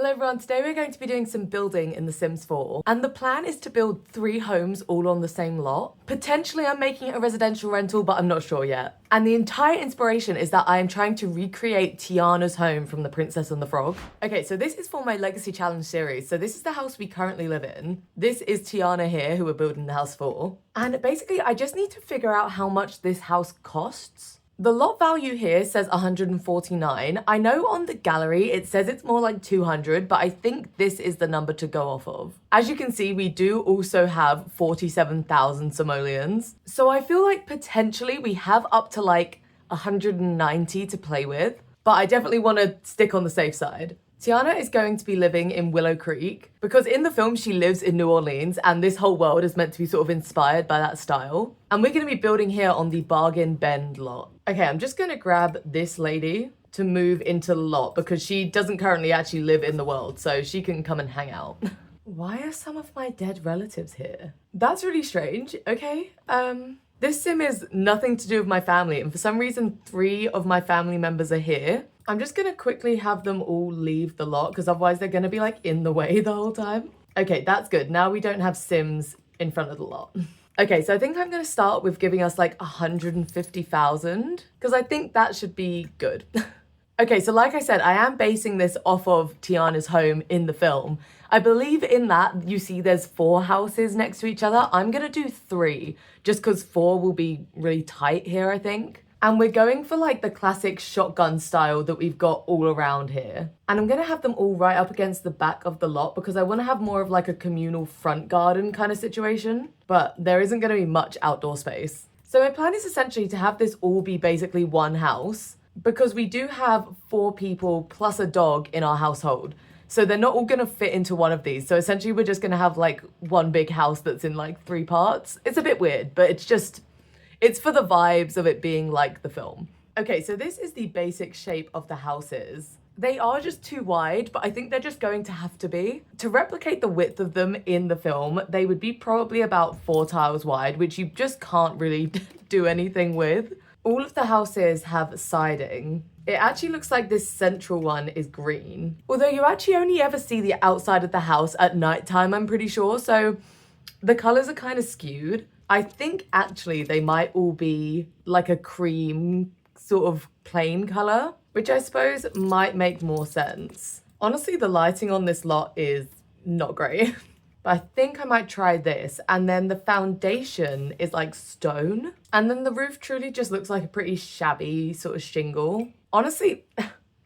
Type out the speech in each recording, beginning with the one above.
Hello everyone, today we're going to be doing some building in The Sims 4 and the plan is to build 3 homes all on the same lot. Potentially I'm making it a residential rental, but I'm not sure yet. And the entire inspiration is that I am trying to recreate Tiana's home from The Princess and the Frog. Okay, so this is for my Legacy Challenge series. So this is the house we currently live in. This is Tiana here, who we're building the house for. And basically I just need to figure out how much this house costs. The lot value here says 149. I know on the gallery it says it's more like 200, but I think this is the number to go off of. As you can see, we do also have 47,000 simoleons. So I feel like potentially we have up to like 190 to play with, but I definitely want to stick on the safe side. Tiana is going to be living in Willow Creek because in the film she lives in New Orleans and this whole world is meant to be sort of inspired by that style. And we're going to be building here on the Bargain Bend lot. Okay, I'm just going to grab this lady to move into the lot because she doesn't currently actually live in the world, so she can come and hang out. Why are some of my dead relatives here? That's really strange. Okay, this sim is nothing to do with my family and for some reason 3 of my family members are here. I'm just gonna quickly have them all leave the lot because otherwise they're gonna be like in the way the whole time. Okay, that's good. Now we don't have Sims in front of the lot. Okay, so I think I'm gonna start with giving us like 150,000 because I think that should be good. Okay, so like I said, I am basing this off of Tiana's home in the film. I believe in that you see there's 4 houses next to each other. I'm gonna do 3 just because 4 will be really tight here, I think. And we're going for like the classic shotgun style that we've got all around here. And I'm gonna have them all right up against the back of the lot because I wanna have more of like a communal front garden kind of situation, but there isn't gonna be much outdoor space. So my plan is essentially to have this all be basically one house because we do have 4 people plus a dog in our household. So they're not all gonna fit into one of these. So essentially we're just gonna have like one big house that's in like 3 parts. It's a bit weird, but it's for the vibes of it being like the film. Okay, so this is the basic shape of the houses. They are just too wide, but I think they're just going to have to be. To replicate the width of them in the film, they would be probably about 4 tiles wide, which you just can't really do anything with. All of the houses have siding. It actually looks like this central one is green. Although you actually only ever see the outside of the house at nighttime, I'm pretty sure, so the colors are kind of skewed. I think actually they might all be like a cream sort of plain color, which I suppose might make more sense. Honestly, the lighting on this lot is not great, but I think I might try this. And then the foundation is like stone. And then the roof truly just looks like a pretty shabby sort of shingle. Honestly,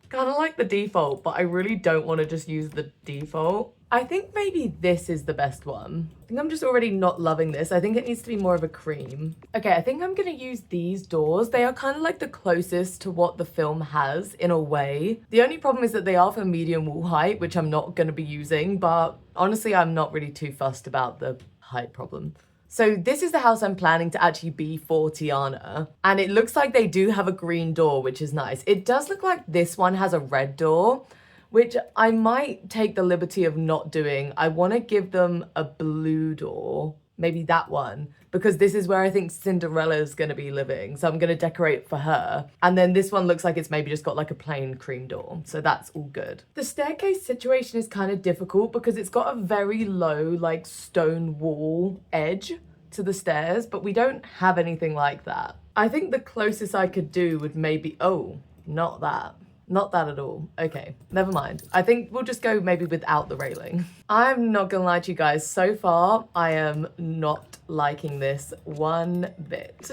kind of like the default, but I really don't want to just use the default. I think maybe this is the best one. I think I'm just already not loving this. I think it needs to be more of a cream. Okay, I think I'm gonna use these doors. They are kind of like the closest to what the film has in a way. The only problem is that they are for medium wall height, which I'm not gonna be using, but honestly, I'm not really too fussed about the height problem. So this is the house I'm planning to actually be for Tiana. And it looks like they do have a green door, which is nice. It does look like this one has a red door, which I might take the liberty of not doing. I want to give them a blue door, maybe that one, because this is where I think Cinderella's going to be living. So I'm going to decorate for her. And then this one looks like it's maybe just got like a plain cream door. So that's all good. The staircase situation is kind of difficult because it's got a very low like stone wall edge to the stairs, but we don't have anything like that. I think the closest I could do would maybe, oh, not that. Not that at all. Okay, never mind. I think we'll just go maybe without the railing. I'm not gonna lie to you guys, so far I am not liking this one bit.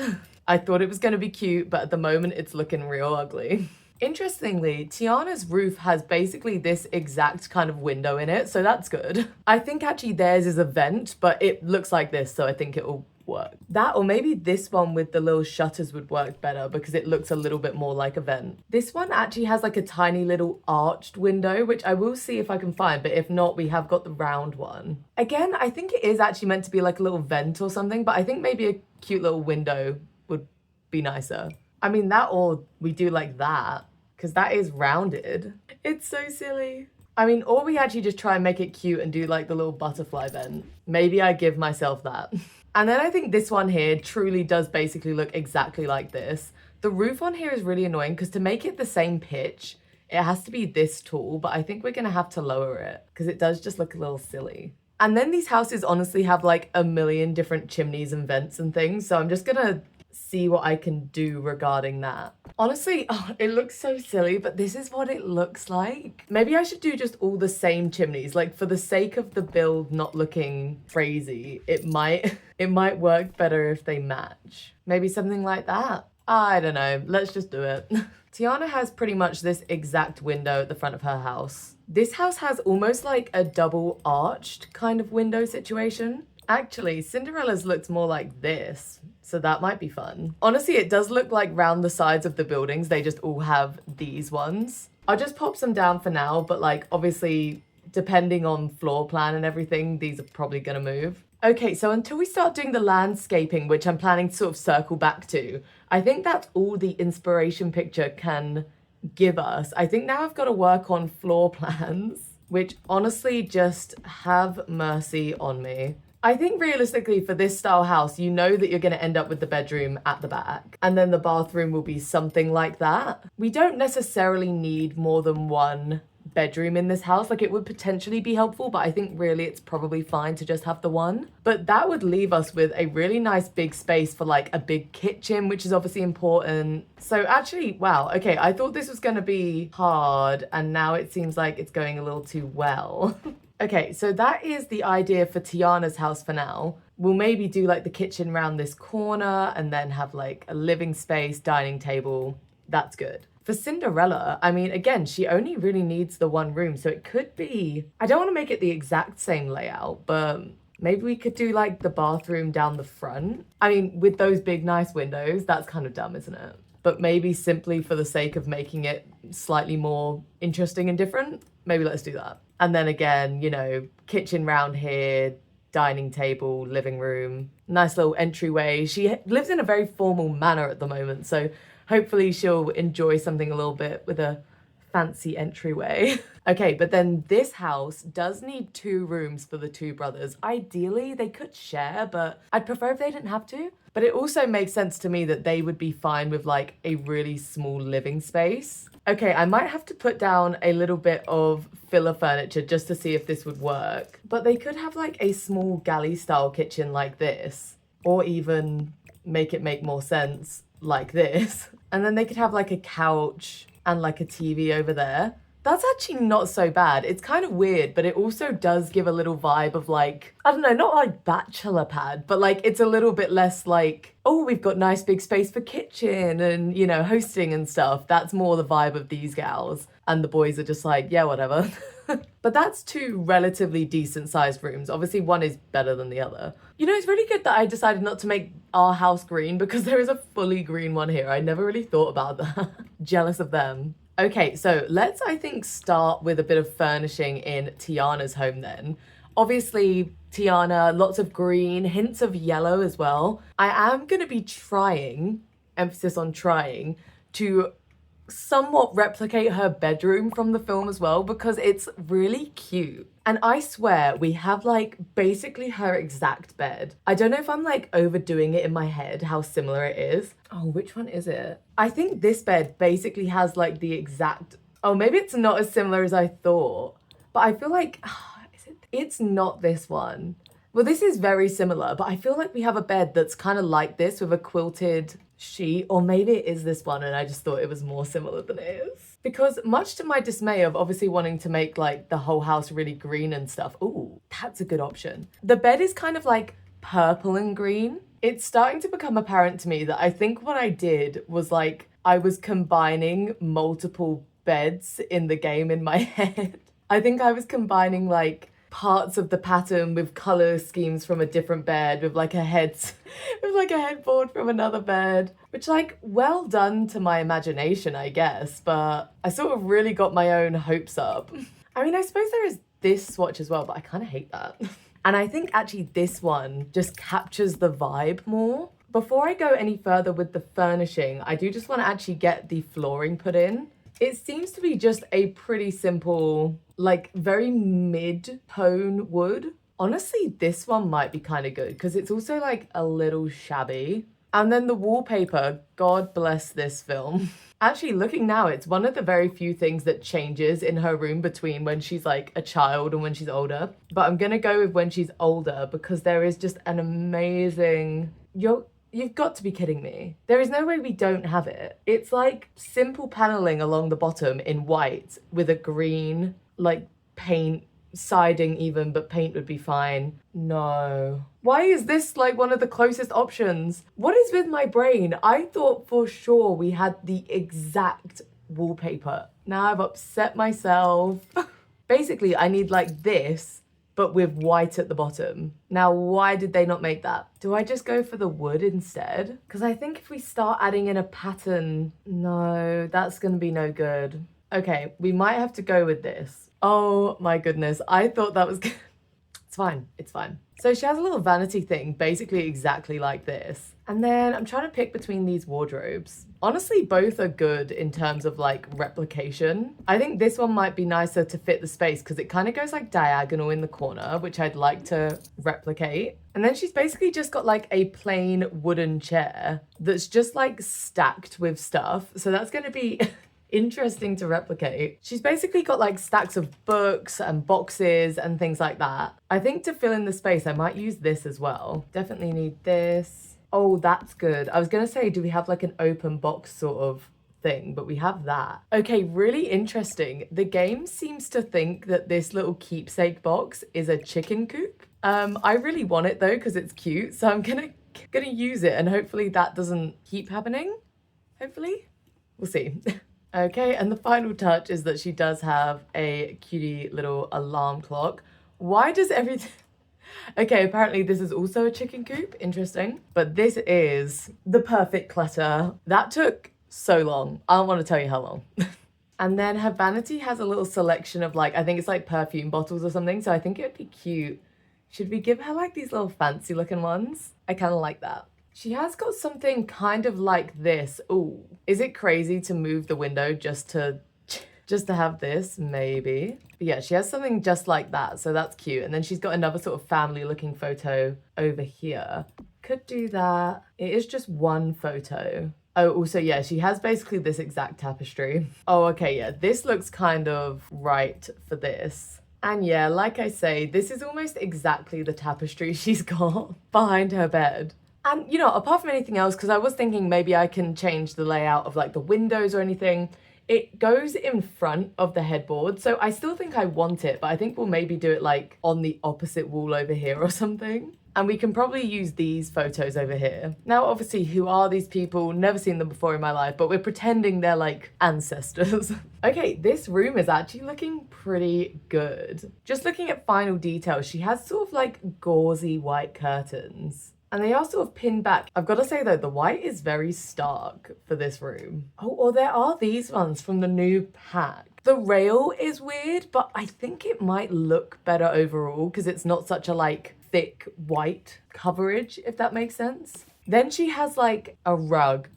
I thought it was gonna be cute, but at the moment it's looking real ugly. Interestingly, Tiana's roof has basically this exact kind of window in it, so that's good. I think actually theirs is a vent, but it looks like this, so I think it will work. That or maybe this one with the little shutters would work better because it looks a little bit more like a vent. This one actually has like a tiny little arched window, which I will see if I can find, but if not, we have got the round one. Again, I think it is actually meant to be like a little vent or something, but I think maybe a cute little window would be nicer. I mean, that or we do like that, because that is rounded. It's so silly. I mean, or we actually just try and make it cute and do like the little butterfly vent. Maybe I give myself that. And then I think this one here truly does basically look exactly like this. The roof on here is really annoying because to make it the same pitch, It has to be this tall, but I think we're gonna have to lower it because it does just look a little silly. And then these houses honestly have like a million different chimneys and vents and things, so I'm just gonna see what I can do regarding that. Honestly, oh, it looks so silly, but this is what it looks like. Maybe I should do just all the same chimneys. Like for the sake of the build not looking crazy, it might work better if they match. Maybe something like that. I don't know, let's just do it. Tiana has pretty much this exact window at the front of her house. This house has almost like a double arched kind of window situation. Actually, Cinderella's looks more like this, so that might be fun. Honestly, it does look like round the sides of the buildings, they just all have these ones. I'll just pop some down for now, but like obviously, depending on floor plan and everything, these are probably gonna move. Okay, so until we start doing the landscaping, which I'm planning to sort of circle back to, I think that's all the inspiration picture can give us. I think now I've got to work on floor plans, which honestly just have mercy on me. I think realistically for this style house, you know that you're going to end up with the bedroom at the back, and then the bathroom will be something like that. We don't necessarily need more than one bedroom in this house. Like it would potentially be helpful, but I think really it's probably fine to just have the one. But that would leave us with a really nice big space for like a big kitchen, which is obviously important. So actually, wow, okay, I thought this was going to be hard, and now it seems like it's going a little too well. Okay, so that is the idea for Tiana's house for now. We'll maybe do like the kitchen round this corner and then have like a living space, dining table. That's good. For Cinderella, I mean, again, she only really needs the one room, so it could be, I don't want to make it the exact same layout, but maybe we could do like the bathroom down the front. I mean, with those big nice windows, that's kind of dumb, isn't it? But maybe simply for the sake of making it slightly more interesting and different, maybe let's do that. And then again, you know, kitchen round here, dining table, living room, nice little entryway. She lives in a very formal manner at the moment, so hopefully she'll enjoy something a little bit with a fancy entryway. Okay, but then this house does need 2 rooms for the 2 brothers. Ideally, they could share, but I'd prefer if they didn't have to. But it also makes sense to me that they would be fine with like a really small living space. Okay, I might have to put down a little bit of filler furniture just to see if this would work. But they could have like a small galley style kitchen like this, or even make it make more sense like this. And then they could have like a couch and like a TV over there. That's actually not so bad. It's kind of weird, but it also does give a little vibe of like, I don't know, not like bachelor pad, but like it's a little bit less like, oh, we've got nice big space for kitchen and, you know, hosting and stuff. That's more the vibe of these gals. And the boys are just like, yeah, whatever. But that's 2 relatively decent sized rooms. Obviously one is better than the other. You know, it's really good that I decided not to make our house green because there is a fully green one here. I never really thought about that. Jealous of them. Okay, so let's, I think, start with a bit of furnishing in Tiana's home then. Obviously, Tiana, lots of green, hints of yellow as well. I am going to be trying, emphasis on trying, to somewhat replicate her bedroom from the film as well because it's really cute. And I swear we have like basically her exact bed. I don't know if I'm like overdoing it in my head how similar it is. Oh, which one is it? I think this bed basically has like the exact, oh, maybe it's not as similar as I thought, but I feel like, it's not this one. Well, this is very similar, but I feel like we have a bed that's kind of like this with a quilted sheet, or maybe it is this one and I just thought it was more similar than it is. Because much to my dismay of obviously wanting to make like the whole house really green and stuff, ooh, that's a good option. The bed is kind of like purple and green. It's starting to become apparent to me that I think what I did was like, I was combining multiple beds in the game in my head. I think I was combining like parts of the pattern with color schemes from a different bed with like a headboard from another bed, which like well done to my imagination, I guess, but I sort of really got my own hopes up. I mean, I suppose there is this swatch as well, but I kind of hate that. And I think actually this one just captures the vibe more. Before I go any further with the furnishing, I do just want to actually get the flooring put in. It seems to be just a pretty simple, like very mid-tone wood. Honestly, this one might be kind of good because it's also like a little shabby. And then the wallpaper, God bless this film. Actually, looking now, it's one of the very few things that changes in her room between when she's like a child and when she's older. But I'm gonna go with when she's older because there is just an amazing... You've got to be kidding me. There is no way we don't have it. It's like simple paneling along the bottom in white with a green, like paint, siding even, but paint would be fine. No. Why is this like one of the closest options? What is with my brain? I thought for sure we had the exact wallpaper. Now I've upset myself. Basically, I need like this, but with white at the bottom. Now, why did they not make that? Do I just go for the wood instead? Because I think if we start adding in a pattern, no, that's gonna be no good. Okay, we might have to go with this. Oh my goodness, I thought that was good. It's fine, it's fine. So she has a little vanity thing, basically exactly like this. And then I'm trying to pick between these wardrobes. Honestly, both are good in terms of like replication. I think this one might be nicer to fit the space because it kind of goes like diagonal in the corner, which I'd like to replicate. And then she's basically just got like a plain wooden chair that's just like stacked with stuff. So that's going to be interesting to replicate. She's basically got like stacks of books and boxes and things like that. I think to fill in the space, I might use this as well. Definitely need this. Oh, that's good. I was gonna say, do we have like an open box sort of thing? But we have that. Okay, really interesting. The game seems to think that this little keepsake box is a chicken coop. I really want it though, because it's cute. So I'm gonna use it and hopefully that doesn't keep happening. Hopefully. We'll see. Okay, and the final touch is that she does have a cutie little alarm clock. Why does everything... Okay, apparently this is also a chicken coop. Interesting. But this is the perfect clutter. That took so long. I don't want to tell you how long. And then her vanity has a little selection of like, I think it's like perfume bottles or something. So I think it'd be cute. Should we give her like these little fancy looking ones? I kind of like that. She has got something kind of like this. Ooh, is it crazy to move the window just to have this? Maybe. But yeah, she has something just like that, so that's cute. And then she's got another sort of family looking photo over here. Could do that. It is just one photo. Oh, also, yeah, she has basically this exact tapestry. Oh, okay, yeah, this looks kind of right for this. And yeah, like I say, this is almost exactly the tapestry she's got behind her bed. And, you know, apart from anything else, because I was thinking maybe I can change the layout of like the windows or anything, it goes in front of the headboard. So I still think I want it, but I think we'll maybe do it like on the opposite wall over here or something. And we can probably use these photos over here. Now, obviously, who are these people? Never seen them before in my life, but we're pretending they're like ancestors. Okay, this room is actually looking pretty good. Just looking at final details, she has sort of like gauzy white curtains. And they are sort of pinned back. I've got to say though, the white is very stark for this room. Oh, or there are these ones from the new pack. The rail is weird, but I think it might look better overall because it's not such a like thick white coverage, if that makes sense. Then she has like a rug.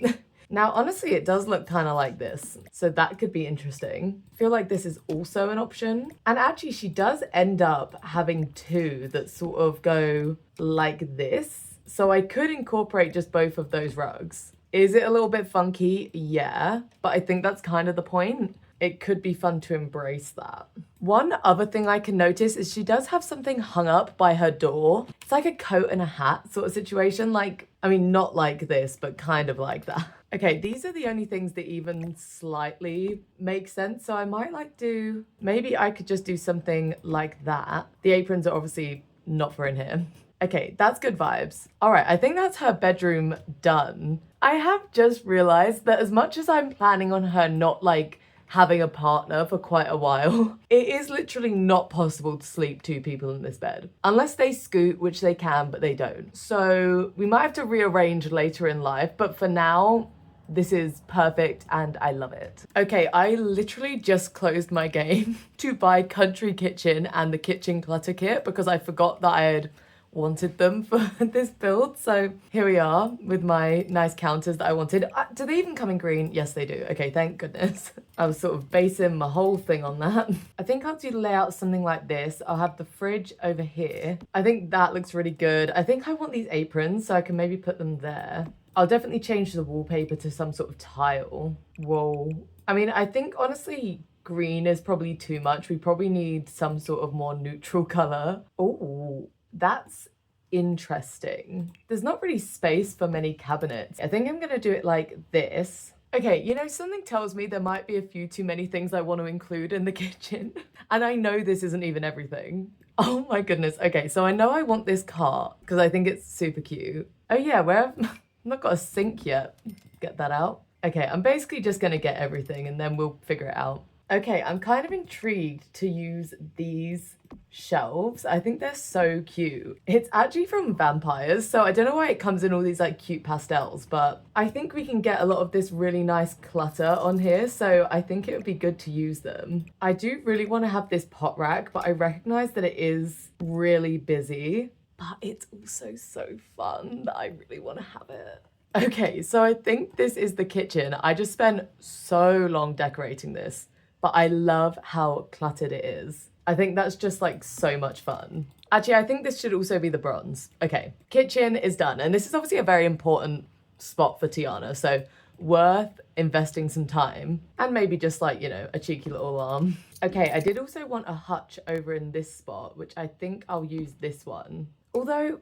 Now, honestly, it does look kind of like this. So that could be interesting. I feel like this is also an option. And actually, she does end up having two that sort of go like this. So I could incorporate just both of those rugs. Is it a little bit funky? Yeah, but I think that's kind of the point. It could be fun to embrace that. One other thing I can notice is she does have something hung up by her door. It's like a coat and a hat sort of situation. Like, I mean, not like this, but kind of like that. Okay, these are the only things that even slightly make sense. So I might like do, maybe I could just do something like that. The aprons are obviously not for in here. Okay, that's good vibes. All right, I think that's her bedroom done. I have just realized that as much as I'm planning on her not like having a partner for quite a while, it is literally not possible to sleep two people in this bed. Unless they scoot, which they can, but they don't. So we might have to rearrange later in life, but for now, this is perfect and I love it. Okay, I literally just closed my game to buy Country Kitchen and the kitchen clutter kit because I forgot that I had wanted them for this build. So here we are with my nice counters that I wanted. Do they even come in green? Yes, they do. Okay, thank goodness. I was sort of basing my whole thing on that. I think I'll do the layout something like this. I'll have the fridge over here. I think that looks really good. I think I want these aprons, so I can maybe put them there. I'll definitely change the wallpaper to some sort of tile. Whoa. I mean, I think honestly, green is probably too much. We probably need some sort of more neutral color. Oh, that's interesting. There's not really space for many cabinets. I think I'm gonna do it like this. Okay, you know, something tells me there might be a few too many things I want to include in the kitchen. And I know this isn't even everything. Oh my goodness. Okay, so I know I want this cart because I think it's super cute. Oh yeah, where I've not got a sink yet. Get that out. Okay, I'm basically just gonna get everything and then we'll figure it out. Okay, I'm kind of intrigued to use these shelves. I think they're so cute. It's actually from Vampires, so I don't know why it comes in all these like cute pastels, but I think we can get a lot of this really nice clutter on here, so I think it would be good to use them. I do really want to have this pot rack, but I recognize that it is really busy, but it's also so fun that I really want to have it. Okay, so I think this is the kitchen. I just spent so long decorating this, but I love how cluttered it is. I think that's just like so much fun. Actually, I think this should also be the bronze. Okay, kitchen is done. And this is obviously a very important spot for Tiana, so worth investing some time and maybe just like, you know, a cheeky little alarm. Okay, I did also want a hutch over in this spot, which I think I'll use this one. Although,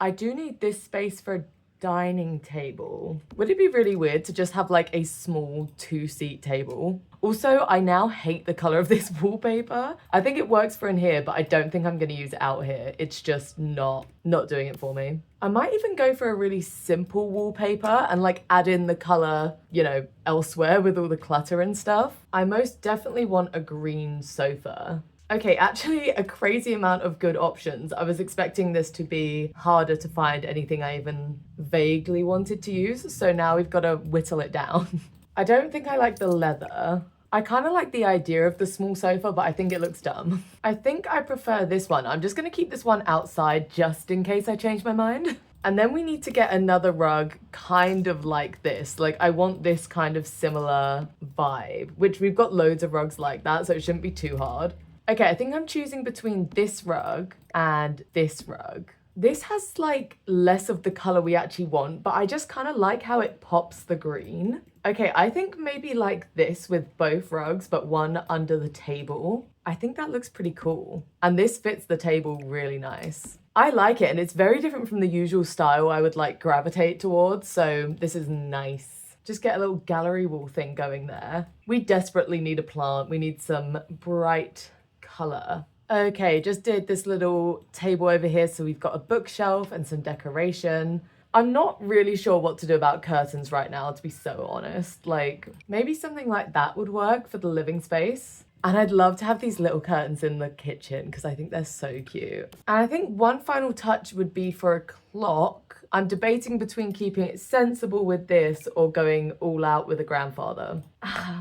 I do need this space for a dining table. Would it be really weird to just have like a small 2-seat table? Also, I now hate the color of this wallpaper. I think it works for in here, but I don't think I'm gonna use it out here. It's just not doing it for me. I might even go for a really simple wallpaper and like add in the color, you know, elsewhere with all the clutter and stuff. I most definitely want a green sofa. Okay, actually a crazy amount of good options. I was expecting this to be harder to find anything I even vaguely wanted to use, so now we've got to whittle it down. I don't think I like the leather. I kind of like the idea of the small sofa, but I think it looks dumb. I think I prefer this one. I'm just gonna keep this one outside just in case I change my mind. And then we need to get another rug kind of like this. Like I want this kind of similar vibe, which we've got loads of rugs like that, so it shouldn't be too hard. Okay, I think I'm choosing between this rug and this rug. This has like less of the color we actually want, but I just kind of like how it pops the green. Okay, I think maybe like this with both rugs, but one under the table. I think that looks pretty cool. And this fits the table really nice. I like it, and it's very different from the usual style I would like gravitate towards, so this is nice. Just get a little gallery wall thing going there. We desperately need a plant. We need some bright color. Okay, just did this little table over here, so we've got a bookshelf and some decoration. I'm not really sure what to do about curtains right now, to be so honest. Like, maybe something like that would work for the living space. And I'd love to have these little curtains in the kitchen because I think they're so cute. And I think one final touch would be for a clock. I'm debating between keeping it sensible with this or going all out with a grandfather,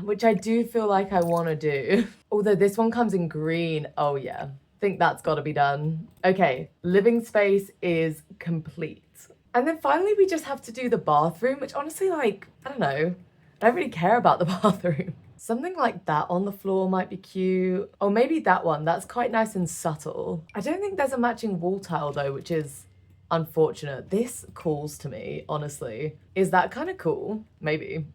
which I do feel like I want to do. Although this one comes in green. Oh yeah, I think that's got to be done. Okay, living space is complete. And then finally we just have to do the bathroom, which honestly, like, I don't know. I don't really care about the bathroom. Something like that on the floor might be cute. Or maybe that one, that's quite nice and subtle. I don't think there's a matching wall tile though, which is unfortunate. This calls to me, honestly. Is that kind of cool? Maybe.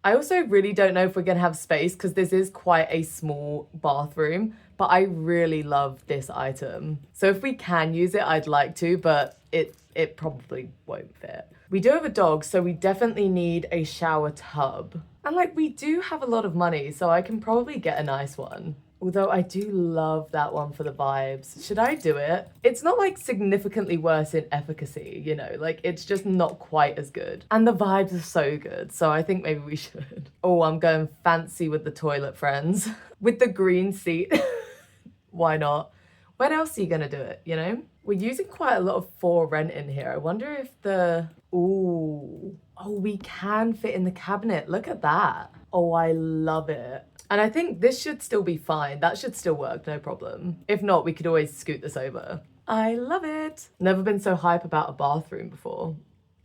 I also really don't know if we're gonna have space because this is quite a small bathroom, but I really love this item. So if we can use it, I'd like to, but it probably won't fit. We do have a dog, so we definitely need a shower tub. And like, we do have a lot of money, so I can probably get a nice one. Although I do love that one for the vibes. Should I do it? It's not like significantly worse in efficacy, you know, like it's just not quite as good. And the vibes are so good, so I think maybe we should. Oh, I'm going fancy with the toilet, friends. With the green seat. Why not? When else are you gonna do it, you know? We're using quite a lot of for rent in here. I wonder if oh, we can fit in the cabinet. Look at that. Oh, I love it. And I think this should still be fine. That should still work, no problem. If not, we could always scoot this over. I love it. Never been so hype about a bathroom before.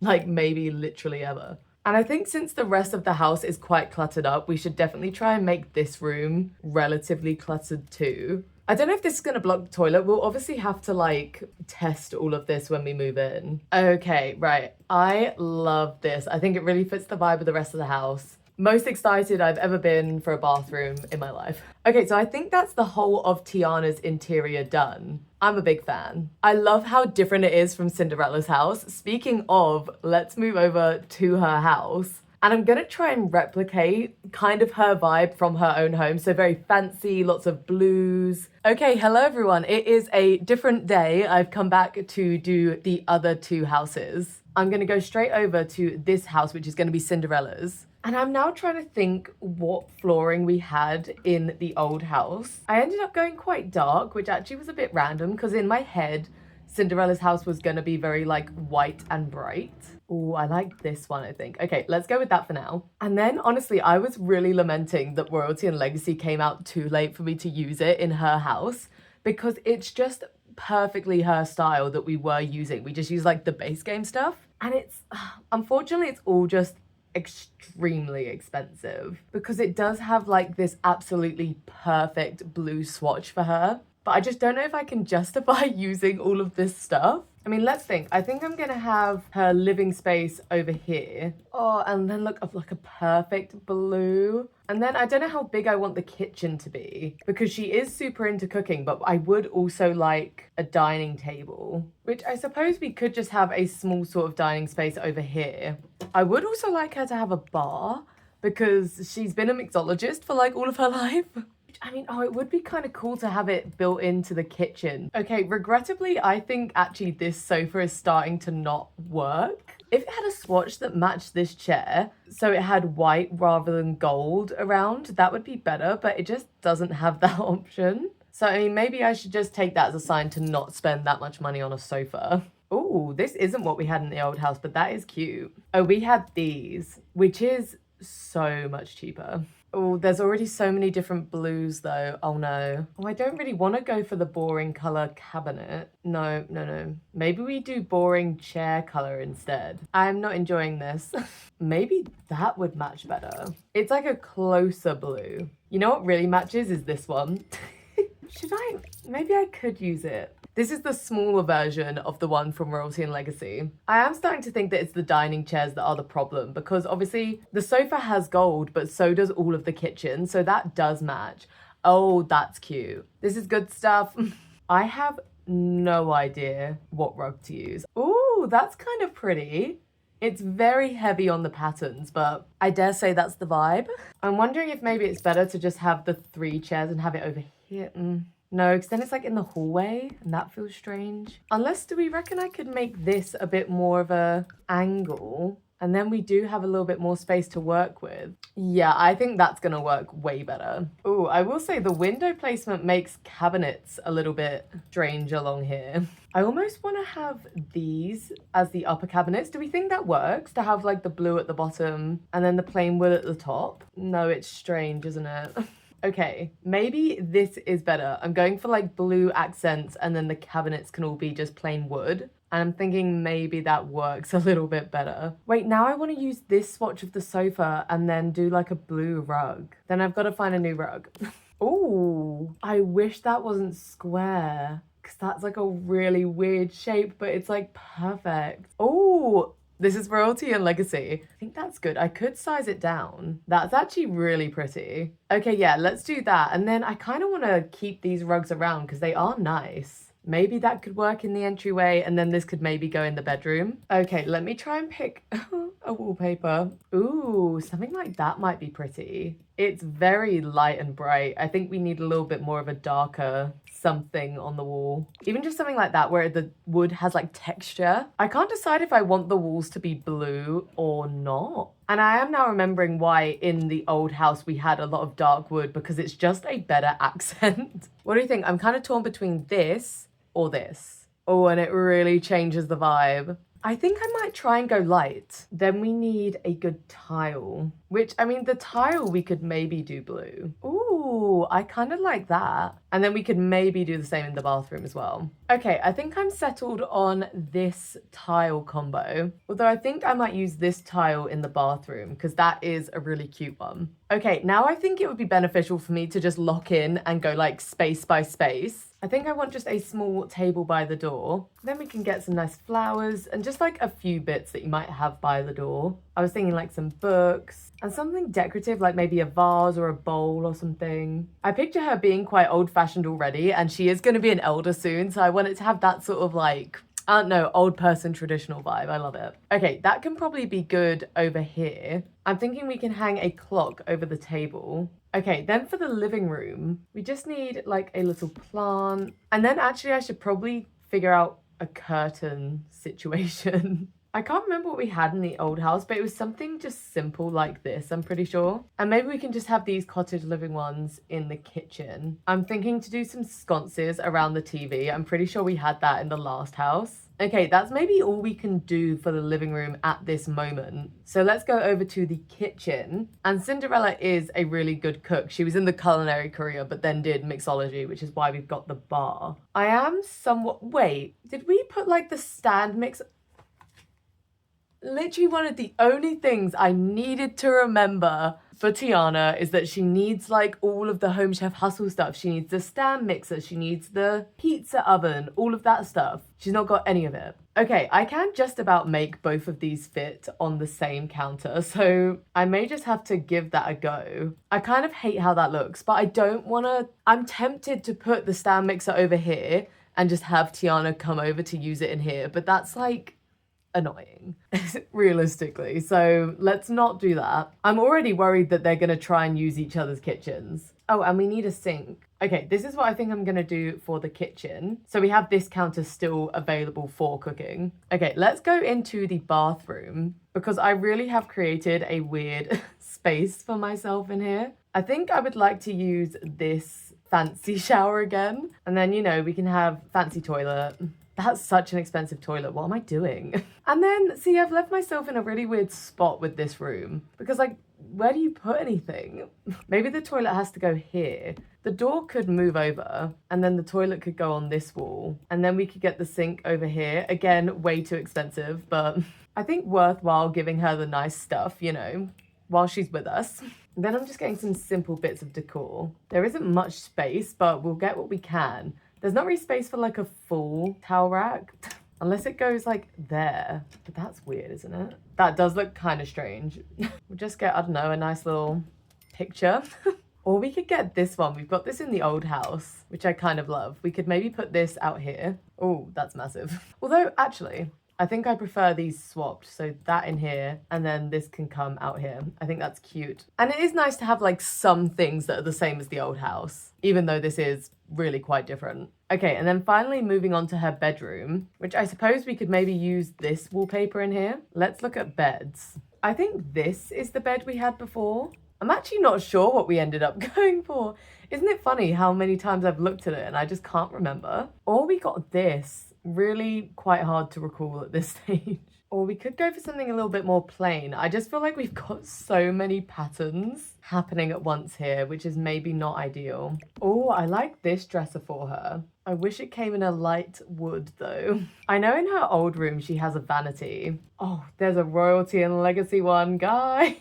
Like maybe literally ever. And I think since the rest of the house is quite cluttered up, we should definitely try and make this room relatively cluttered too. I don't know if this is gonna block the toilet. We'll obviously have to like test all of this when we move in. Okay, right. I love this. I think it really fits the vibe of the rest of the house. Most excited I've ever been for a bathroom in my life. Okay, so I think that's the whole of Tiana's interior done. I'm a big fan. I love how different it is from Cinderella's house. Speaking of, let's move over to her house. And I'm gonna try and replicate kind of her vibe from her own home. So very fancy, lots of blues. Okay, hello everyone. It is a different day. I've come back to do the other two houses. I'm gonna go straight over to this house, which is gonna be Cinderella's. And I'm now trying to think what flooring we had in the old house. I ended up going quite dark, which actually was a bit random because in my head, Cinderella's house was gonna be very like white and bright. Oh, I like this one, I think. Okay, let's go with that for now. And then honestly, I was really lamenting that Royalty and Legacy came out too late for me to use it in her house because it's just perfectly her style that we were using. We just use like the base game stuff. And it's, unfortunately, it's all just extremely expensive because it does have like this absolutely perfect blue swatch for her. But I just don't know if I can justify using all of this stuff. I mean, let's think. I think I'm gonna have her living space over here. Oh, and then look up like a perfect blue. And then I don't know how big I want the kitchen to be because she is super into cooking, but I would also like a dining table, which I suppose we could just have a small sort of dining space over here. I would also like her to have a bar because she's been a mixologist for like all of her life. I mean, oh, it would be kind of cool to have it built into the kitchen. Okay, regrettably, I think actually this sofa is starting to not work. If it had a swatch that matched this chair, so it had white rather than gold around, that would be better, but it just doesn't have that option. So, I mean, maybe I should just take that as a sign to not spend that much money on a sofa. Oh, this isn't what we had in the old house, but that is cute. Oh, we had these, which is so much cheaper. Oh, there's already so many different blues though. Oh no. Oh, I don't really want to go for the boring color cabinet. No. Maybe we do boring chair color instead. I'm not enjoying this. Maybe that would match better. It's like a closer blue. You know what really matches is this one. Maybe I could use it. This is the smaller version of the one from Royalty and Legacy. I am starting to think that it's the dining chairs that are the problem because obviously the sofa has gold, but so does all of the kitchen. So that does match. Oh, that's cute. This is good stuff. I have no idea what rug to use. Oh, that's kind of pretty. It's very heavy on the patterns, but I dare say that's the vibe. I'm wondering if maybe it's better to just have the 3 chairs and have it over here. No, because then it's like in the hallway and that feels strange. Unless, do we reckon I could make this a bit more of a angle? And then we do have a little bit more space to work with. Yeah, I think that's gonna work way better. Oh, I will say the window placement makes cabinets a little bit strange along here. I almost wanna have these as the upper cabinets. Do we think that works? To have like the blue at the bottom and then the plain wood at the top? No, it's strange, isn't it? Okay, maybe this is better. I'm going for like blue accents and then the cabinets can all be just plain wood. And I'm thinking maybe that works a little bit better. Wait, now I want to use this swatch of the sofa and then do like a blue rug. Then I've got to find a new rug. Oh, I wish that wasn't square because that's like a really weird shape, but it's like perfect. Oh, this is Royalty and Legacy. I think that's good. I could size it down. That's actually really pretty. Okay, yeah, let's do that. And then I kind of want to keep these rugs around because they are nice. Maybe that could work in the entryway and then this could maybe go in the bedroom. Okay, let me try and pick a wallpaper. Ooh, something like that might be pretty. It's very light and bright. I think we need a little bit more of a darker something on the wall. Even just something like that where the wood has like texture. I can't decide if I want the walls to be blue or not. And I am now remembering why in the old house we had a lot of dark wood because it's just a better accent. What do you think? I'm kind of torn between this or this. Oh, and it really changes the vibe. I think I might try and go light. Then we need a good tile, which, I mean, the tile we could maybe do blue. Ooh, Ooh, I kind of like that. And then we could maybe do the same in the bathroom as well. Okay, I think I'm settled on this tile combo. Although I think I might use this tile in the bathroom because that is a really cute one. Okay, now I think it would be beneficial for me to just lock in and go like space by space. I think I want just a small table by the door. Then we can get some nice flowers and just like a few bits that you might have by the door. I was thinking like some books and something decorative, like maybe a vase or a bowl or something. I picture her being quite old-fashioned already, and she is going to be an elder soon, so I want it to have that sort of like, I don't know, old person traditional vibe. I love it. Okay, that can probably be good over here. I'm thinking we can hang a clock over the table. Okay, then for the living room, we just need like a little plant. And then actually I should probably figure out a curtain situation. I can't remember what we had in the old house, but it was something just simple like this, I'm pretty sure. And maybe we can just have these cottage living ones in the kitchen. I'm thinking to do some sconces around the TV. I'm pretty sure we had that in the last house. Okay, that's maybe all we can do for the living room at this moment. So let's go over to the kitchen. And Cinderella is a really good cook. She was in the culinary career, but then did mixology, which is why we've got the bar. I am somewhat, wait, did we put like the stand mix? Literally one of the only things I needed to remember for Tiana is that she needs like all of the Home Chef Hustle stuff. She needs the stand mixer, she needs the pizza oven, all of that stuff. She's not got any of it. Okay, I can just about make both of these fit on the same counter, so I may just have to give that a go. I kind of hate how that looks, but I don't want to... I'm tempted to put the stand mixer over here and just have Tiana come over to use it in here, but that's like... annoying realistically, so let's not do that. I'm already worried that they're gonna try and use each other's kitchens. Oh, and we need a sink. Okay, this is what I think I'm gonna do for the kitchen. So we have this counter still available for cooking. Okay, let's go into the bathroom because I really have created a weird space for myself in here. I think I would like to use this fancy shower again, and then, you know, we can have fancy toilet. That's such an expensive toilet. What am I doing? And then, see, I've left myself in a really weird spot with this room because, like, where do you put anything? Maybe the toilet has to go here. The door could move over and then the toilet could go on this wall. And then we could get the sink over here. Again, way too expensive, but I think worthwhile giving her the nice stuff, you know, while she's with us. And then I'm just getting some simple bits of decor. There isn't much space, but we'll get what we can. There's not really space for like a full towel rack, unless it goes like there. But that's weird, isn't it? That does look kind of strange. We'll just get, I don't know, a nice little picture. Or we could get this one. We've got this in the old house, which I kind of love. We could maybe put this out here. Oh, that's massive. Although, actually, I think I prefer these swapped. So that in here, and then this can come out here. I think that's cute. And it is nice to have like some things that are the same as the old house, even though this is really quite different. Okay, and then finally moving on to her bedroom, which I suppose we could maybe use this wallpaper in here. Let's look at beds. I think this is the bed we had before. I'm actually not sure what we ended up going for. Isn't it funny how many times I've looked at it and I just can't remember? Or we got this. Really quite hard to recall at this stage. Or we could go for something a little bit more plain. I just feel like we've got so many patterns happening at once here, which is maybe not ideal. Oh, I like this dresser for her. I wish it came in a light wood though. I know in her old room she has a vanity. Oh, there's a royalty and legacy one, guys.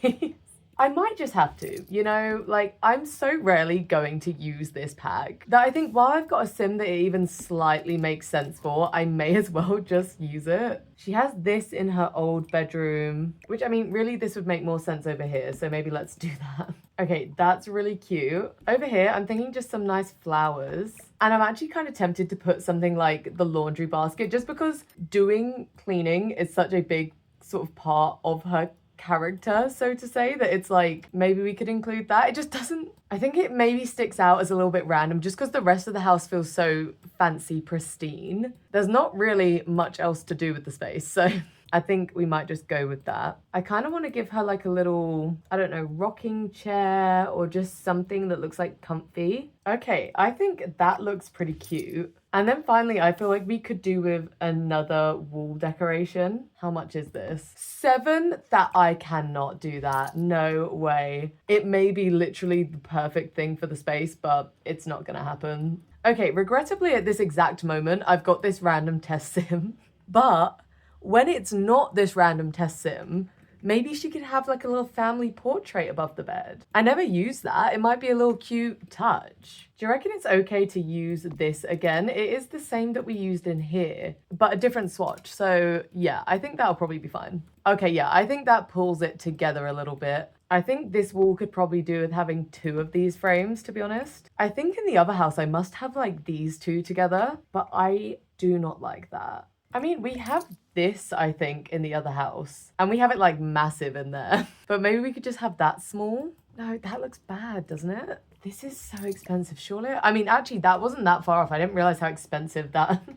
I might just have to, you know, like I'm so rarely going to use this pack that I think while I've got a sim that it even slightly makes sense for, I may as well just use it. She has this in her old bedroom, which I mean, really this would make more sense over here. So maybe let's do that. Okay, that's really cute. Over here, I'm thinking just some nice flowers. And I'm actually kind of tempted to put something like the laundry basket just because doing cleaning is such a big sort of part of her character, so to say, that it's like maybe we could include that. It just doesn't, I think it maybe sticks out as a little bit random just because the rest of the house feels so fancy pristine. There's not really much else to do with the space, so I think we might just go with that. I kind of want to give her like a little, I don't know, rocking chair or just something that looks like comfy. Okay, I think that looks pretty cute. And then finally, I feel like we could do with another wall decoration. How much is this? 7? That I cannot do that. No way. It may be literally the perfect thing for the space, but it's not gonna happen. Okay, regrettably at this exact moment, I've got this random test sim, but when it's not this random test sim, maybe she could have like a little family portrait above the bed. I never used that. It might be a little cute touch. Do you reckon it's okay to use this again? It is the same that we used in here, but a different swatch. So yeah, I think that'll probably be fine. Okay, yeah, I think that pulls it together a little bit. I think this wall could probably do with having 2 of these frames, to be honest. I think in the other house, I must have like these 2 together, but I do not like that. I mean, we have this, I think, in the other house, and we have it like massive in there, but maybe we could just have that small. No, that looks bad, doesn't it? This is so expensive, surely. I mean, actually, that wasn't that far off. I didn't realize how expensive that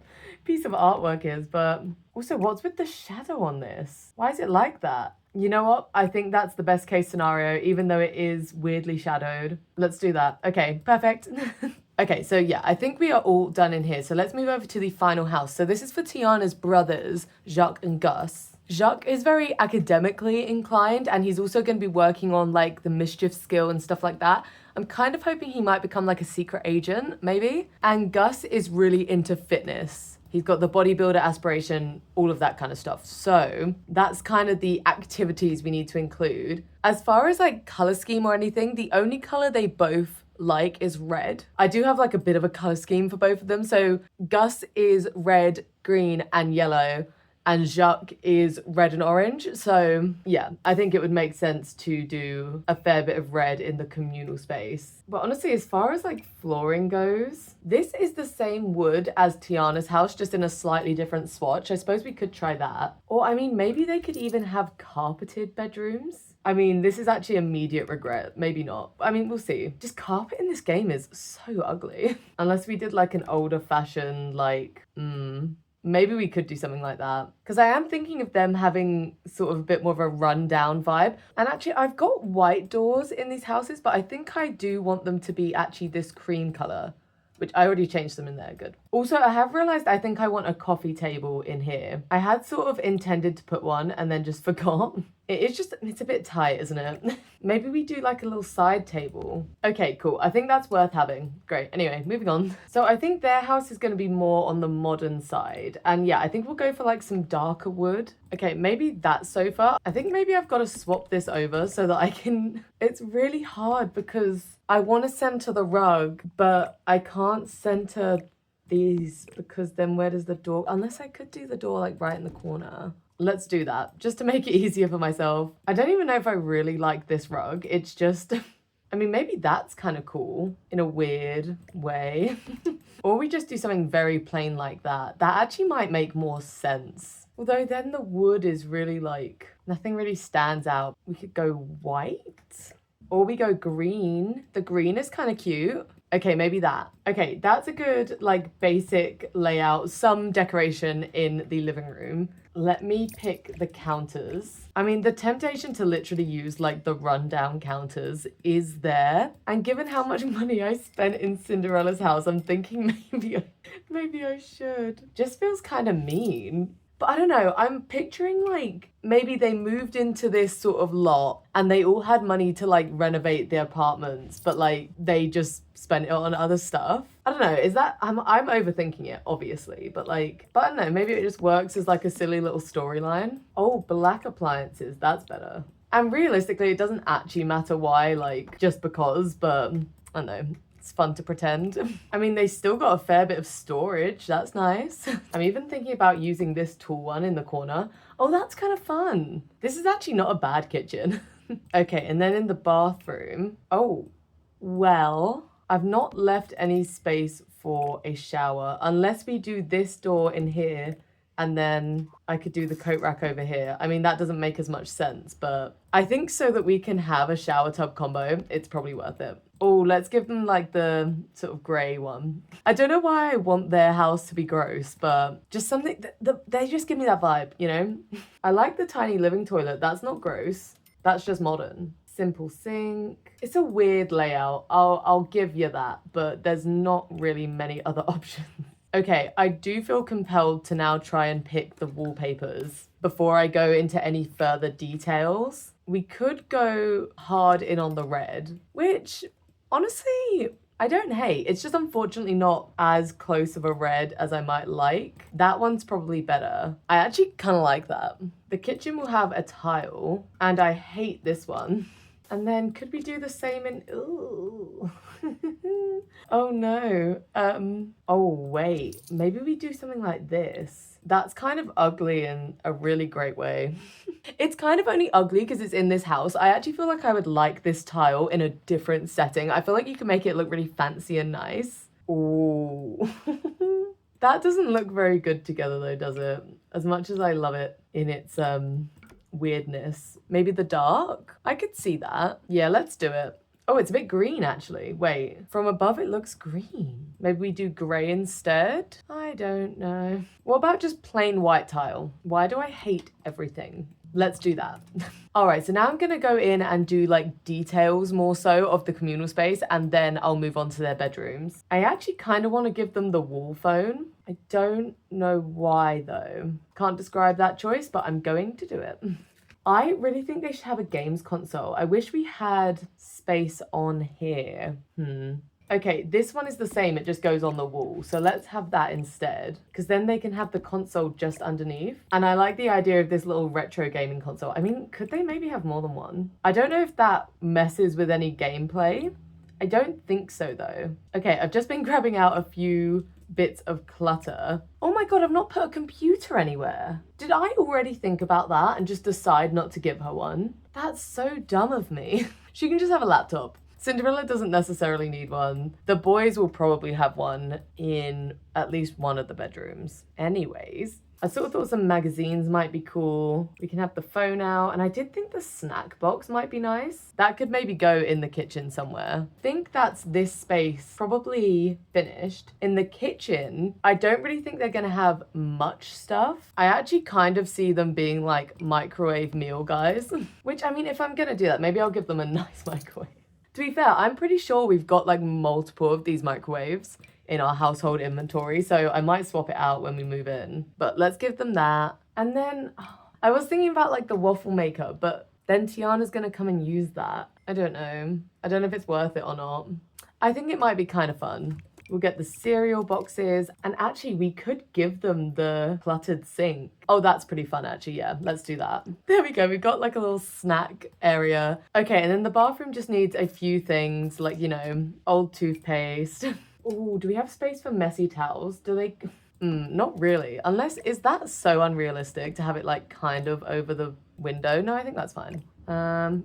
piece of artwork is, but also, what's with the shadow on this? Why is it like that? You know what? I think that's the best case scenario, even though it is weirdly shadowed. Let's do that. Okay, perfect. Okay, so yeah, I think we are all done in here. So let's move over to the final house. So this is for Tiana's brothers, Jacques and Gus. Jacques is very academically inclined, and he's also going to be working on like the mischief skill and stuff like that. I'm kind of hoping he might become like a secret agent, maybe. And Gus is really into fitness. He's got the bodybuilder aspiration, all of that kind of stuff. So that's kind of the activities we need to include. As far as like color scheme or anything, the only color they both like is red. I do have like a bit of a color scheme for both of them. So Gus is red, green, and yellow, and Jacques is red and orange. So yeah, I think it would make sense to do a fair bit of red in the communal space. But honestly, as far as like flooring goes, this is the same wood as Tiana's house, just in a slightly different swatch. I suppose we could try that. Or I mean, maybe they could even have carpeted bedrooms. I mean, this is actually immediate regret. Maybe not. I mean, we'll see. Just carpet in this game is so ugly. Unless we did like an older fashioned, like, maybe we could do something like that. Because I am thinking of them having sort of a bit more of a rundown vibe. And actually, I've got white doors in these houses, but I think I do want them to be actually this cream color, which I already changed them in there. Good. Also, I have realized I think I want a coffee table in here. I had sort of intended to put one and then just forgot. It's a bit tight, isn't it? Maybe we do like a little side table. Okay, cool. I think that's worth having. Great. Anyway, moving on. So I think their house is going to be more on the modern side. And yeah, I think we'll go for like some darker wood. Okay, maybe that sofa. I think maybe I've got to swap this over so that I can... It's really hard because I want to center the rug, but I can't center these because then where does the door... Unless I could do the door like right in the corner. Let's do that, just to make it easier for myself. I don't even know if I really like this rug. It's just, I mean, maybe that's kind of cool in a weird way. Or we just do something very plain like that. That actually might make more sense. Although then the wood is really like, nothing really stands out. We could go white, or we go green. The green is kind of cute. Okay, maybe that. Okay, that's a good, like, basic layout, some decoration in the living room. Let me pick the counters. I mean, the temptation to literally use, like, the rundown counters is there. And given how much money I spent in Cinderella's house, I'm thinking maybe I should. Just feels kind of mean. But I don't know, I'm picturing like maybe they moved into this sort of lot and they all had money to like renovate their apartments, but like they just spent it on other stuff. I don't know, is that, I'm overthinking it, obviously, but I don't know, maybe it just works as like a silly little storyline. Oh, black appliances, that's better. And realistically, it doesn't actually matter why, like just because, but I don't know. It's fun to pretend. I mean, they still got a fair bit of storage. That's nice. I'm even thinking about using this tall one in the corner. Oh, that's kind of fun. This is actually not a bad kitchen. Okay, and then in the bathroom. Oh, well, I've not left any space for a shower unless we do this door in here. And then I could do the coat rack over here. I mean, that doesn't make as much sense, but I think so that we can have a shower tub combo, it's probably worth it. Oh, let's give them like the sort of grey one. I don't know why I want their house to be gross, but just something, they just give me that vibe, you know? I like the tiny living toilet. That's not gross. That's just modern. Simple sink. It's a weird layout. I'll give you that, but there's not really many other options. Okay, I do feel compelled to now try and pick the wallpapers before I go into any further details. We could go hard in on the red, which honestly, I don't hate. It's just unfortunately not as close of a red as I might like. That one's probably better. I actually kind of like that. The kitchen will have a tile, and I hate this one. And then could we do the same in, ooh. Oh no. Oh wait, maybe we do something like this. That's kind of ugly in a really great way. It's kind of only ugly because it's in this house. I actually feel like I would like this tile in a different setting. I feel like you can make it look really fancy and nice. Ooh. That doesn't look very good together though, does it? As much as I love it in its weirdness. Maybe the dark? I could see that. Yeah, let's do it. Oh, it's a bit green actually. Wait, from above it looks green. Maybe we do grey instead? I don't know. What about just plain white tile? Why do I hate everything? Let's do that. All right, so now I'm gonna go in and do like details more so of the communal space, and then I'll move on to their bedrooms. I actually kind of want to give them the wall phone. I don't know why though. Can't describe that choice, but I'm going to do it. I really think they should have a games console. I wish we had space on here. Okay, this one is the same, it just goes on the wall. So let's have that instead, because then they can have the console just underneath. And I like the idea of this little retro gaming console. I mean, could they maybe have more than one? I don't know if that messes with any gameplay. I don't think so though. Okay, I've just been grabbing out a few bits of clutter. Oh my god, I've not put a computer anywhere. Did I already think about that and just decide not to give her one? That's so dumb of me. She can just have a laptop. Cinderella doesn't necessarily need one. The boys will probably have one in at least one of the bedrooms. Anyways, I sort of thought some magazines might be cool. We can have the phone out, and I did think the snack box might be nice. That could maybe go in the kitchen somewhere. I think that's this space probably finished. In the kitchen, I don't really think they're gonna have much stuff. I actually kind of see them being like microwave meal guys, which I mean, if I'm gonna do that, maybe I'll give them a nice microwave. To be fair, I'm pretty sure we've got like multiple of these microwaves in our household inventory, so I might swap it out when we move in. But let's give them that. And then I was thinking about like the waffle maker, but then Tiana's gonna come and use that. I don't know. I don't know if it's worth it or not. I think it might be kind of fun. We'll get the cereal boxes, and actually we could give them the cluttered sink. Oh, that's pretty fun actually, yeah, let's do that. There we go, we've got like a little snack area. Okay, and then the bathroom just needs a few things, like, you know, old toothpaste. Oh, do we have space for messy towels? Do they? Not really, unless, is that so unrealistic to have it like kind of over the window? No, I think that's fine.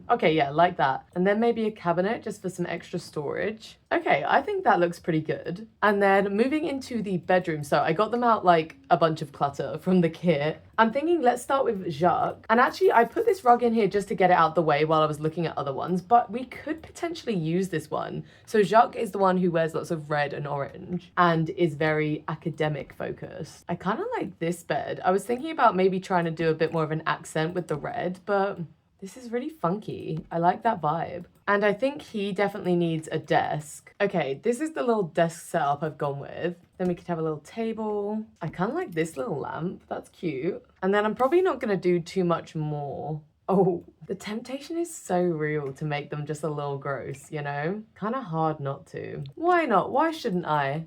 Okay, yeah, like that. And then maybe a cabinet just for some extra storage. Okay, I think that looks pretty good. And then moving into the bedroom. So I got them out like a bunch of clutter from the kit. I'm thinking let's start with Jacques. And actually I put this rug in here just to get it out the way while I was looking at other ones, but we could potentially use this one. So Jacques is the one who wears lots of red and orange and is very academic focused. I kind of like this bed. I was thinking about maybe trying to do a bit more of an accent with the red, but this is really funky. I like that vibe. And I think he definitely needs a desk. Okay, this is the little desk setup I've gone with. Then we could have a little table. I kind of like this little lamp. That's cute. And then I'm probably not going to do too much more. Oh, the temptation is so real to make them just a little gross, you know? Kind of hard not to. Why not? Why shouldn't I?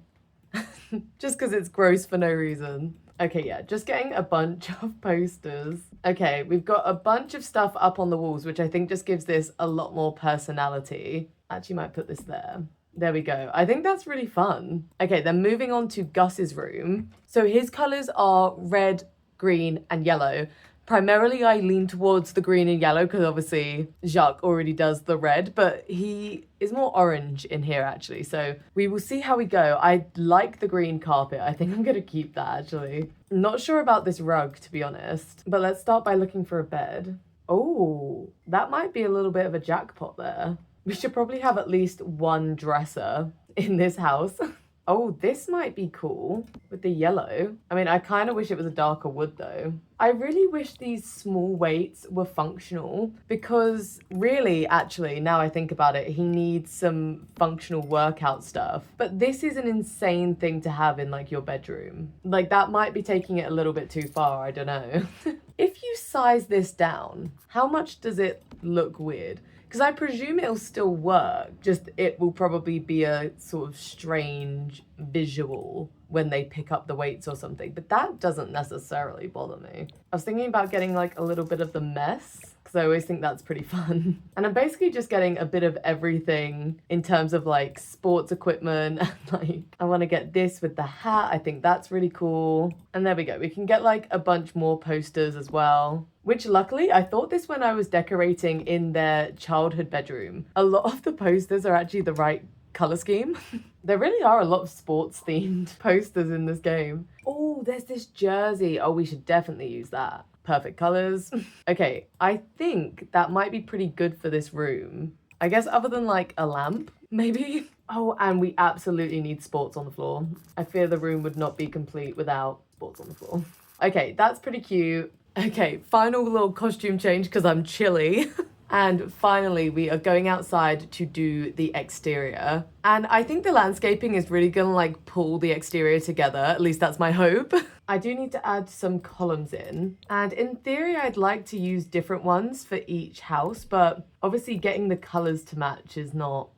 Just because it's gross for no reason. Okay, yeah, just getting a bunch of posters. Okay, we've got a bunch of stuff up on the walls, which I think just gives this a lot more personality. Actually might put this there. There we go. I think that's really fun. Okay, then moving on to Gus's room. So his colours are red, green, and yellow. Primarily, I lean towards the green and yellow because obviously Jacques already does the red, but he is more orange in here actually. So we will see how we go. I like the green carpet. I think I'm going to keep that actually. Not sure about this rug, to be honest, but let's start by looking for a bed. Oh, that might be a little bit of a jackpot there. We should probably have at least one dresser in this house. Oh, this might be cool with the yellow. I mean, I kind of wish it was a darker wood though. I really wish these small weights were functional because really, actually, now I think about it, he needs some functional workout stuff. But this is an insane thing to have in like your bedroom. Like that might be taking it a little bit too far, I don't know. If you size this down, how much does it look weird? Because I presume it'll still work, just it will probably be a sort of strange visual when they pick up the weights or something, but that doesn't necessarily bother me. I was thinking about getting like a little bit of the mess, because I always think that's pretty fun. And I'm basically just getting a bit of everything in terms of like sports equipment, and like I want to get this with the hat, I think that's really cool. And there we go, we can get like a bunch more posters as well. Which luckily, I thought this when I was decorating in their childhood bedroom. A lot of the posters are actually the right color scheme. There really are a lot of sports themed posters in this game. Oh, there's this jersey. Oh, we should definitely use that. Perfect colors. Okay, I think that might be pretty good for this room. I guess other than like a lamp, maybe. Oh, and we absolutely need sports on the floor. I fear the room would not be complete without sports on the floor. Okay, that's pretty cute. Okay, final little costume change because I'm chilly. And finally, we are going outside to do the exterior. And I think the landscaping is really gonna like pull the exterior together. At least that's my hope. I do need to add some columns in. And in theory, I'd like to use different ones for each house, but obviously getting the colors to match is not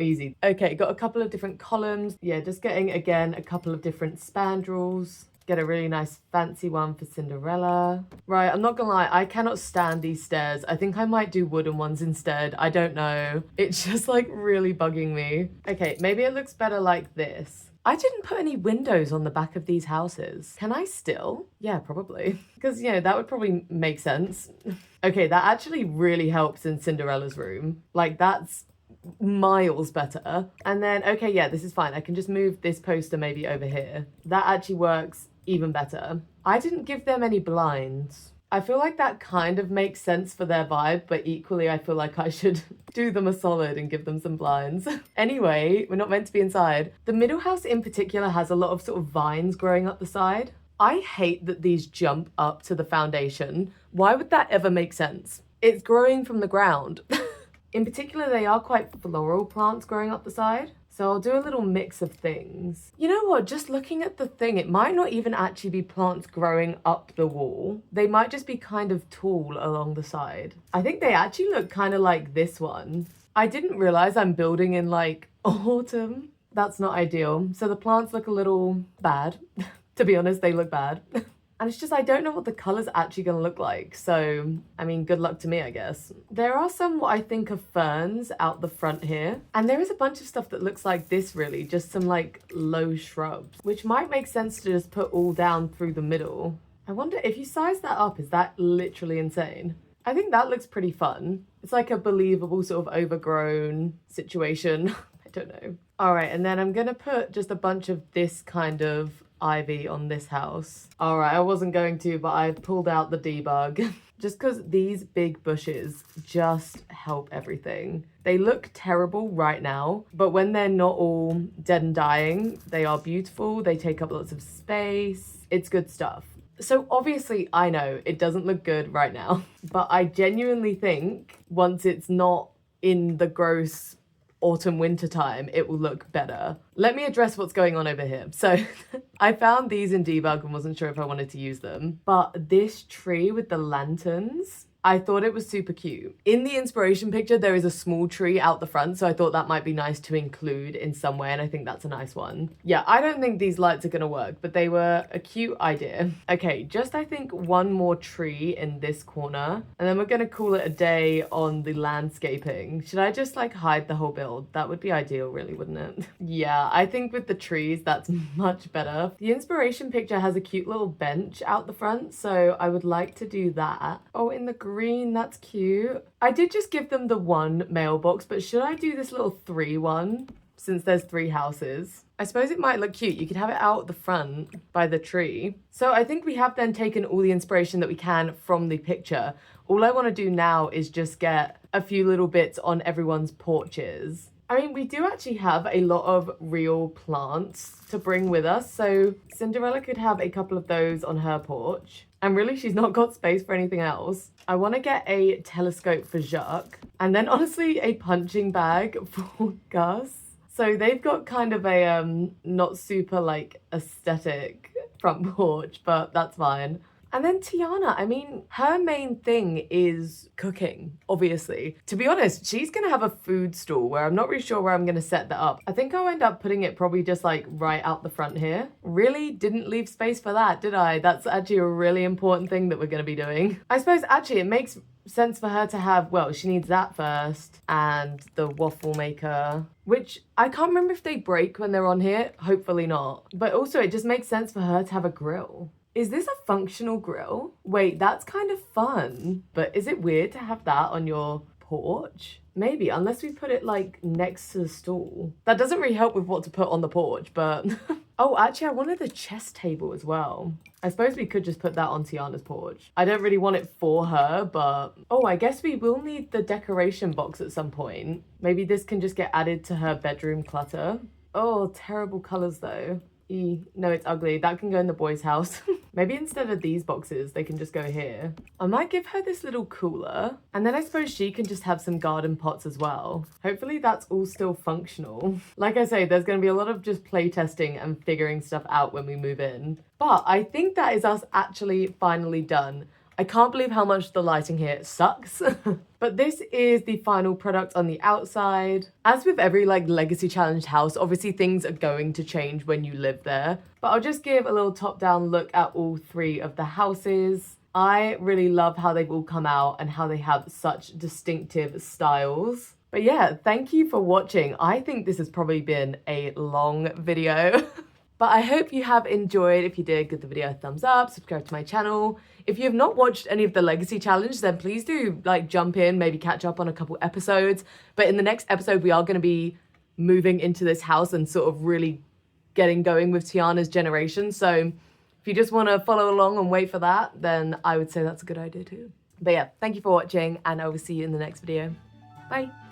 easy. Okay, got a couple of different columns. Yeah, just getting, again, a couple of different spandrels. Get a really nice fancy one for Cinderella. Right, I'm not gonna lie, I cannot stand these stairs. I think I might do wooden ones instead. I don't know. It's just like really bugging me. Okay, maybe it looks better like this. I didn't put any windows on the back of these houses. Can I still? Yeah, probably. Because, you know, that would probably make sense. Okay, that actually really helps in Cinderella's room. Like, that's miles better. And then, okay, yeah, this is fine. I can just move this poster maybe over here. That actually works even better. I didn't give them any blinds. I feel like that kind of makes sense for their vibe, but equally I feel like I should do them a solid and give them some blinds. Anyway, we're not meant to be inside. The middle house in particular has a lot of sort of vines growing up the side. I hate that these jump up to the foundation. Why would that ever make sense? It's growing from the ground. In particular, they are quite floral plants growing up the side. So I'll do a little mix of things. You know what, just looking at the thing, it might not even actually be plants growing up the wall. They might just be kind of tall along the side. I think they actually look kind of like this one. I didn't realize I'm building in like autumn. That's not ideal. So the plants look a little bad. To be honest, they look bad. And it's just, I don't know what the colour's actually going to look like. So, I mean, good luck to me, I guess. There are some what I think are ferns out the front here. And there is a bunch of stuff that looks like this, really. Just some, like, low shrubs. Which might make sense to just put all down through the middle. I wonder, if you size that up, is that literally insane? I think that looks pretty fun. It's like a believable sort of overgrown situation. I don't know. All right, and then I'm going to put just a bunch of this kind of ivy on this house. All right, I wasn't going to, but I pulled out the debug just because these big bushes just help everything. They look terrible right now, but when they're not all dead and dying, they are beautiful. They take up lots of space. It's good stuff. So obviously I know it doesn't look good right now, but I genuinely think once it's not in the gross autumn winter time, it will look better. Let me address what's going on over here. So I found these in debug and wasn't sure if I wanted to use them, but this tree with the lanterns, I thought it was super cute. In the inspiration picture, there is a small tree out the front, so I thought that might be nice to include in some way, and I think that's a nice one. Yeah, I don't think these lights are gonna work, but they were a cute idea. Okay, just I think one more tree in this corner, and then we're gonna call it a day on the landscaping. Should I just like hide the whole build? That would be ideal, really, wouldn't it? Yeah, I think with the trees, that's much better. The inspiration picture has a cute little bench out the front, so I would like to do that. Oh, in the green, that's cute. I did just give them the one mailbox, but should I do this little 3 one? since there's 3 houses. I suppose it might look cute. You could have it out the front by the tree. So I think we have then taken all the inspiration that we can from the picture. All I want to do now is just get a few little bits on everyone's porches. I mean, we do actually have a lot of real plants to bring with us. So Cinderella could have a couple of those on her porch. And really, she's not got space for anything else. I want to get a telescope for Jacques. And then honestly, a punching bag for Gus. So they've got kind of a not super like aesthetic front porch, but that's fine. And then Tiana, I mean, her main thing is cooking, obviously. To be honest, she's gonna have a food stall where I'm not really sure where I'm gonna set that up. I think I'll end up putting it probably just like right out the front here. Really didn't leave space for that, did I? That's actually a really important thing that we're gonna be doing. I suppose actually it makes sense for her to have, well, she needs that first, and the waffle maker, which I can't remember if they break when they're on here. Hopefully not. But also it just makes sense for her to have a grill. Is this a functional grill? Wait, that's kind of fun. But is it weird to have that on your porch? Maybe, unless we put it like next to the stool. That doesn't really help with what to put on the porch, but... Oh, actually I wanted the chess table as well. I suppose we could just put that on Tiana's porch. I don't really want it for her, but... Oh, I guess we will need the decoration box at some point. Maybe this can just get added to her bedroom clutter. Oh, terrible colours though. No, it's ugly. That can go in the boys' house. Maybe instead of these boxes, they can just go here. I might give her this little cooler. And then I suppose she can just have some garden pots as well. Hopefully that's all still functional. Like I say, there's going to be a lot of just play testing and figuring stuff out when we move in. But I think that is us actually finally done. I can't believe how much the lighting here sucks. But this is the final product on the outside. As with every like Legacy Challenge house, obviously things are going to change when you live there. But I'll just give a little top-down look at all 3 of the houses. I really love how they've all come out and how they have such distinctive styles. But yeah, thank you for watching. I think this has probably been a long video. But I hope you have enjoyed. If you did, give the video a thumbs up, subscribe to my channel. If you have not watched any of the Legacy Challenge, then please do like jump in, maybe catch up on a couple episodes. But in the next episode, we are going to be moving into this house and sort of really getting going with Tiana's generation. So if you just want to follow along and wait for that, then I would say that's a good idea too. But yeah, thank you for watching and I will see you in the next video. Bye.